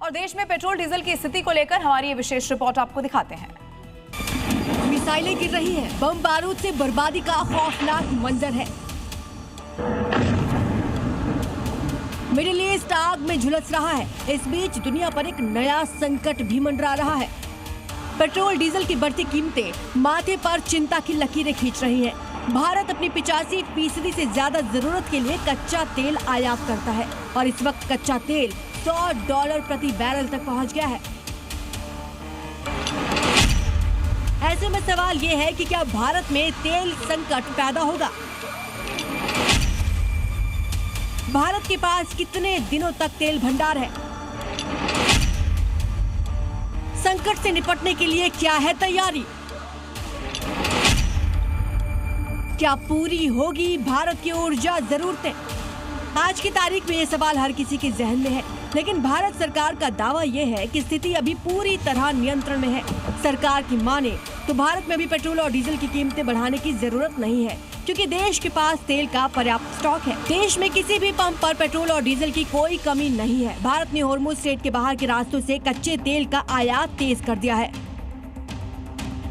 और देश में पेट्रोल डीजल की स्थिति को लेकर हमारी ये विशेष रिपोर्ट आपको दिखाते हैं। मिसाइलें गिर रही हैं, बम बारूद से बर्बादी का खौफनाक मंजर है। मिडिल ईस्ट आग में झुलस रहा है। इस बीच दुनिया पर एक नया संकट भी मंडरा रहा है। पेट्रोल डीजल की बढ़ती कीमतें माथे पर चिंता की लकीरें खींच रही हैं। भारत अपनी 85% से ज्यादा जरूरत के लिए कच्चा तेल आयात करता है और इस वक्त कच्चा तेल $100 प्रति बैरल तक पहुंच गया है। ऐसे में सवाल ये है कि क्या भारत में तेल संकट पैदा होगा? भारत के पास कितने दिनों तक तेल भंडार है? संकट से निपटने के लिए क्या है तैयारी? क्या पूरी होगी भारत की ऊर्जा जरूरतें? आज की तारीख में ये सवाल हर किसी के जहन में है, लेकिन भारत सरकार का दावा यह है कि स्थिति अभी पूरी तरह नियंत्रण में है। सरकार की माने तो भारत में अभी पेट्रोल और डीजल की कीमतें बढ़ाने की जरूरत नहीं है, क्योंकि देश के पास तेल का पर्याप्त स्टॉक है। देश में किसी भी पंप पर पेट्रोल और डीजल की कोई कमी नहीं है। भारत ने हॉर्मुज स्ट्रेट के बाहर के रास्तों से कच्चे तेल का आयात तेज कर दिया है।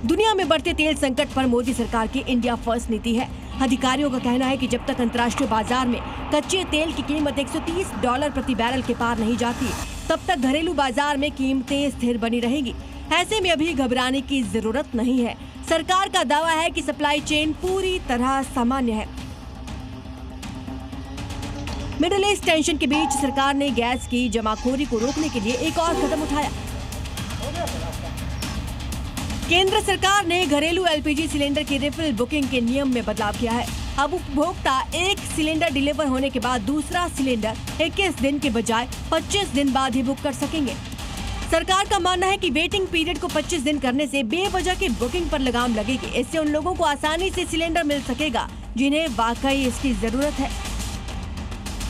दुनिया में बढ़ते तेल संकट पर मोदी सरकार की इंडिया फर्स्ट नीति है। अधिकारियों का कहना है कि जब तक अंतर्राष्ट्रीय बाजार में कच्चे तेल की कीमत $130 प्रति बैरल के पार नहीं जाती, तब तक घरेलू बाजार में कीमतें स्थिर बनी रहेंगी। ऐसे में अभी घबराने की जरूरत नहीं है। सरकार का दावा है कि सप्लाई चेन पूरी तरह सामान्य है। मिडिल ईस्ट टेंशन के बीच सरकार ने गैस की जमाखोरी को रोकने के लिए एक और कदम उठाया। केंद्र सरकार ने घरेलू एलपीजी सिलेंडर की रिफिल बुकिंग के नियम में बदलाव किया है। अब उपभोक्ता एक सिलेंडर डिलीवर होने के बाद दूसरा सिलेंडर 21 दिन के बजाय 25 दिन बाद ही बुक कर सकेंगे। सरकार का मानना है कि वेटिंग पीरियड को 25 दिन करने से बेवजह की बुकिंग पर लगाम लगेगी। इससे उन लोगों को आसानी से सिलेंडर मिल सकेगा जिन्हें वाकई इसकी जरूरत है।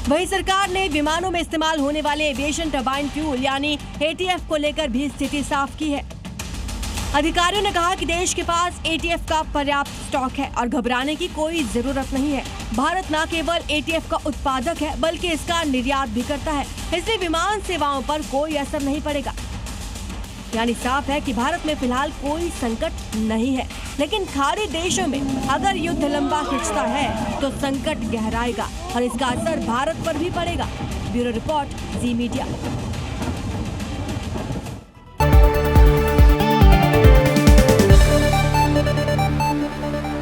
वहीं सरकार ने विमानों में इस्तेमाल होने वाले एविएशन टरबाइन फ्यूल यानी ATF को लेकर भी स्थिति साफ की है। अधिकारियों ने कहा कि देश के पास ATF का पर्याप्त स्टॉक है और घबराने की कोई जरूरत नहीं है। भारत न केवल ATF का उत्पादक है, बल्कि इसका निर्यात भी करता है, इसलिए विमान सेवाओं पर कोई असर नहीं पड़ेगा। यानी साफ है कि भारत में फिलहाल कोई संकट नहीं है, लेकिन खाड़ी देशों में अगर युद्ध लंबा खिंचता है तो संकट गहराएगा और इसका असर भारत पर भी पड़ेगा। ब्यूरो रिपोर्ट, जी मीडिया।